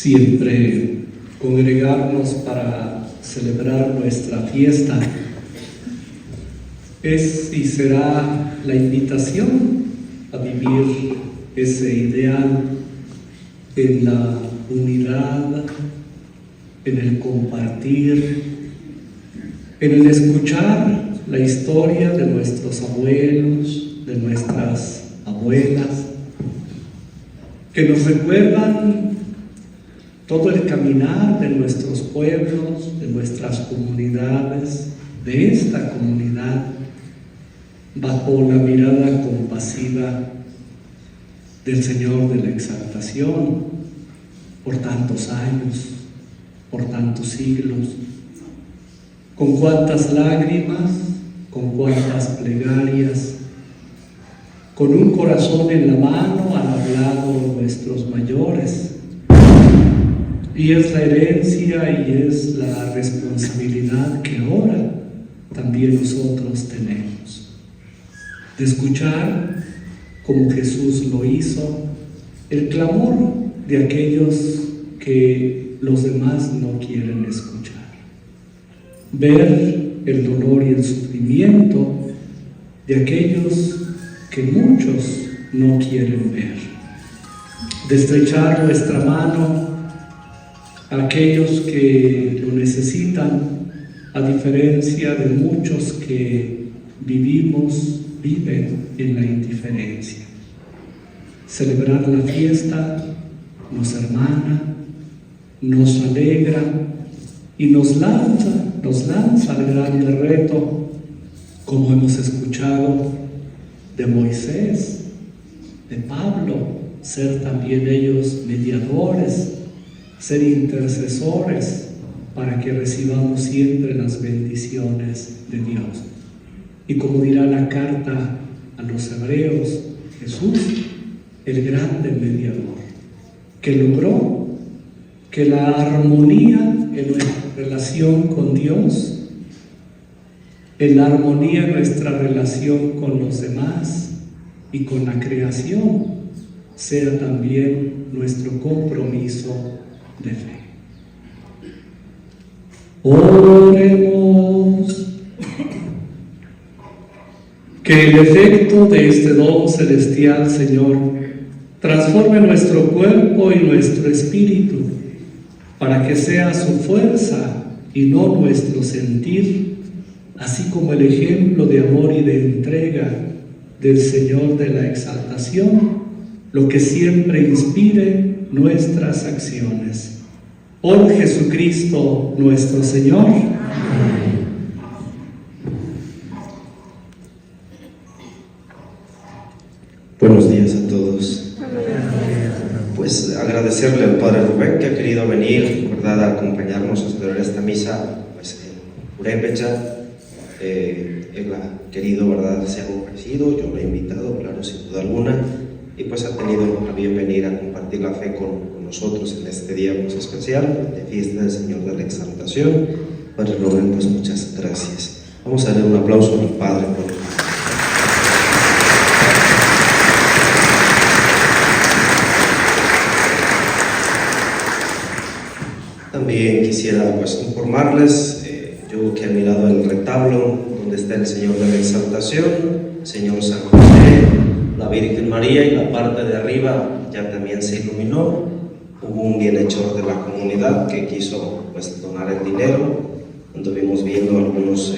siempre congregarnos para celebrar nuestra fiesta es y será la invitación a vivir ese ideal en la unidad, en el compartir, en el escuchar la historia de nuestros abuelos, de nuestras abuelas, que nos recuerdan todo el caminar de nuestros pueblos, de nuestras comunidades, de esta comunidad, bajo la mirada compasiva del Señor de la Exaltación, por tantos años, por tantos siglos, con cuántas lágrimas, con cuántas plegarias, con un corazón en la mano han hablado nuestros mayores. Y es la herencia y es la responsabilidad que ahora también nosotros tenemos, de escuchar, como Jesús lo hizo, el clamor de aquellos que los demás no quieren escuchar. Ver el dolor y el sufrimiento de aquellos que muchos no quieren ver. De estrechar nuestra mano a aquellos que lo necesitan, a diferencia de muchos que viven en la indiferencia. Celebrar la fiesta nos hermana, nos alegra y nos lanza al grande reto, como hemos escuchado de Moisés, de Pablo, ser también ellos mediadores, ser intercesores para que recibamos siempre las bendiciones de Dios. Y como dirá la carta a los hebreos, Jesús, el grande mediador, que logró que la armonía en nuestra relación con Dios, en la armonía en nuestra relación con los demás y con la creación, sea también nuestro compromiso de fe. Oremos. Que el efecto de este don celestial, Señor, transforme nuestro cuerpo y nuestro espíritu, para que sea su fuerza y no nuestro sentir, así como el ejemplo de amor y de entrega del Señor de la Exaltación, lo que siempre inspire nuestras acciones. Por Jesucristo nuestro Señor. Amén. Buenos días a todos. Pues agradecerle al Padre Rubén que ha querido venir, ¿verdad?, a acompañarnos a celebrar esta misa pues, en Purépecha. Él ha querido, ¿verdad?, se ha ofrecido, yo lo he invitado, claro, sin duda alguna, y pues ha tenido a bien venir a compartir la fe con nosotros en este día pues, especial de fiesta del Señor de la Exaltación. Padre Rubén, pues muchas gracias. Vamos a darle un aplauso al Padre por También quisiera pues, informarles, yo que he mirado el retablo donde está el Señor de la Exaltación, Señor San José, la Virgen María, y la parte de arriba ya también se iluminó. Hubo un bienhechor de la comunidad que quiso pues, donar el dinero. Anduvimos viendo algunos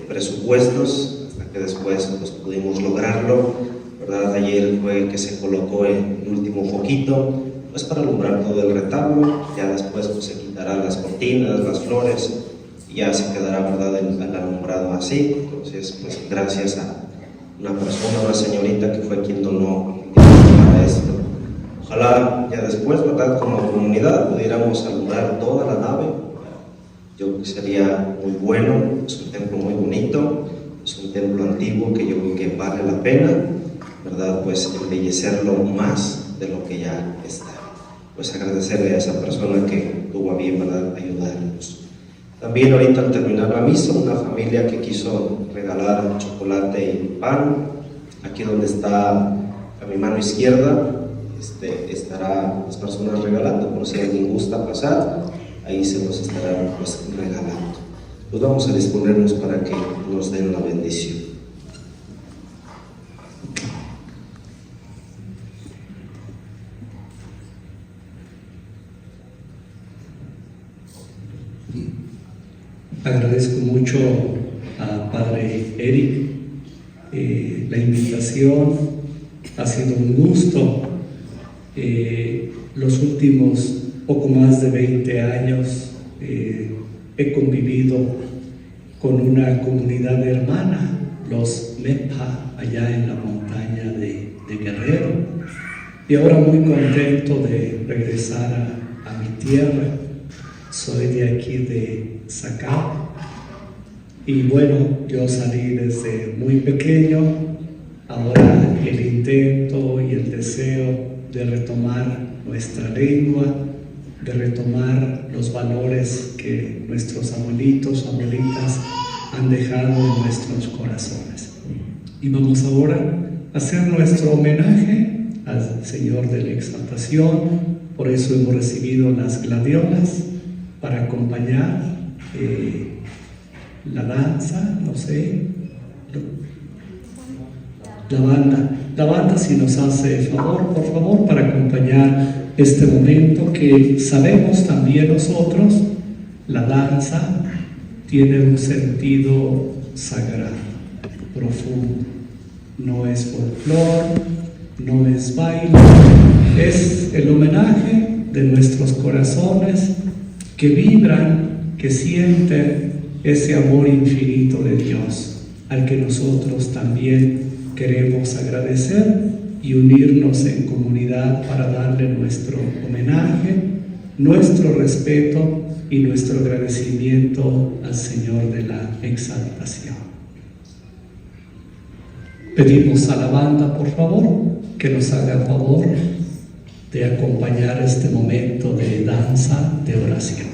presupuestos hasta que después pues, pudimos lograrlo, ¿verdad? Ayer fue que se colocó el último foquito pues para alumbrar todo el retablo. Ya después pues, se quitarán las cortinas, las flores, y ya se quedará, ¿verdad?, el alumbrado así. Entonces pues gracias a una persona, una señorita que fue quien donó para esto. Ojalá ya después, ¿verdad?, como comunidad pudiéramos alumbrar toda la nave. Yo creo que sería muy bueno. Es un templo muy bonito, es un templo antiguo que yo creo que vale la pena, ¿verdad?, pues embellecerlo más de lo que ya está. Pues agradecerle a esa persona que tuvo a bien, ¿verdad?, ayudarnos. También ahorita al terminar la misa, una familia que quiso regalar chocolate y pan. Aquí donde está a mi mano izquierda estará las personas regalando, por si alguien gusta pasar, ahí se los estarán regalando. Pues vamos a disponernos para que nos den la bendición. Agradezco mucho a Padre Eric la invitación, ha sido un gusto. Los últimos poco más de 20 años he convivido con una comunidad hermana, los MEPA, allá en la montaña de Guerrero, y ahora muy contento de regresar a mi tierra. Soy de aquí de Zacapa, y bueno, yo salí desde muy pequeño. Ahora el intento y el deseo de retomar nuestra lengua, de retomar los valores que nuestros abuelitos, abuelitas han dejado en nuestros corazones. Y vamos ahora a hacer nuestro homenaje al Señor de la Exaltación. Por eso hemos recibido las gladiolas para acompañar la danza, no sé, la banda si nos hace favor, por favor, para acompañar este momento que sabemos también nosotros, la danza tiene un sentido sagrado, profundo. No es folclore, no es baile, es el homenaje de nuestros corazones que vibran, que sienten ese amor infinito de Dios, al que nosotros también queremos agradecer y unirnos en comunidad para darle nuestro homenaje, nuestro respeto y nuestro agradecimiento al Señor de la Exaltación. Pedimos a la banda, por favor, que nos haga favor de acompañar este momento de danza, de oración.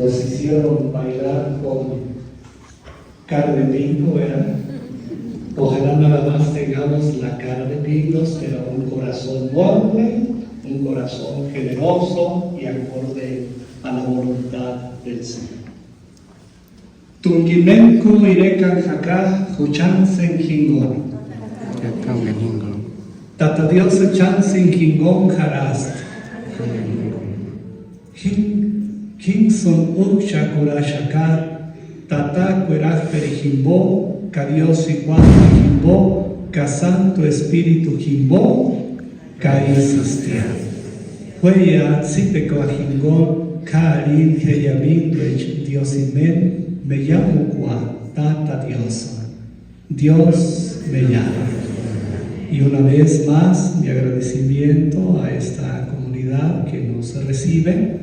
Nos hicieron bailar con cara de pingo, ¿verdad? Ojalá nada más tengamos la cara de pingos, pero un corazón noble, un corazón generoso y acorde a la voluntad del Señor. Tungimenku irekan jaka huchansen hingon. Tata Dios chansen hingon jarast. King son uksha kurashaka. Tata kueraj perihimbo. Ka Dios y Juan himbo. Ka Santo Espíritu himbo. Ka isastia. Hueya tzipeko hingon. Ka arin heyamin Dios imen. Me llamo Juan, Tata Dios. Dios me llama. Y una vez más, mi agradecimiento a esta comunidad que nos recibe,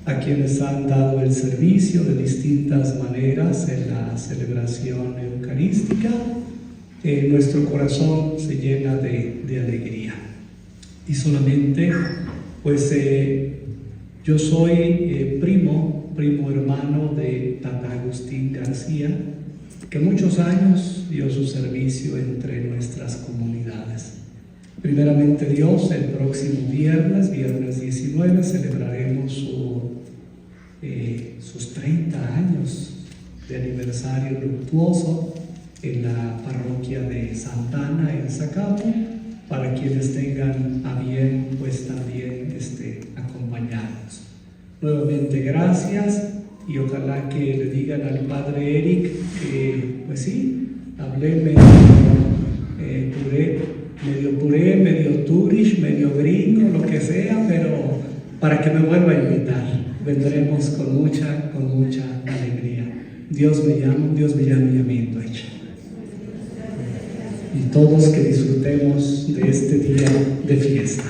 a quienes han dado el servicio de distintas maneras en la celebración eucarística. Nuestro corazón se llena de alegría. Y solamente, pues, yo soy primo hermano de Tata Agustín García, que muchos años dio su servicio entre nuestras comunidades. Primeramente Dios, el próximo viernes 19, celebraremos sus 30 años de aniversario luctuoso en la parroquia de Santana, en Zacapu, para quienes tengan a bien, pues también acompañarnos. Nuevamente gracias y ojalá que le digan al padre Eric que, pues sí, hablé medio puré, medio turish, medio gringo, lo que sea, pero para que me vuelva a invitar. Vendremos con mucha alegría. Dios me llama y amiento hecho. Y todos que disfrutemos de este día de fiesta.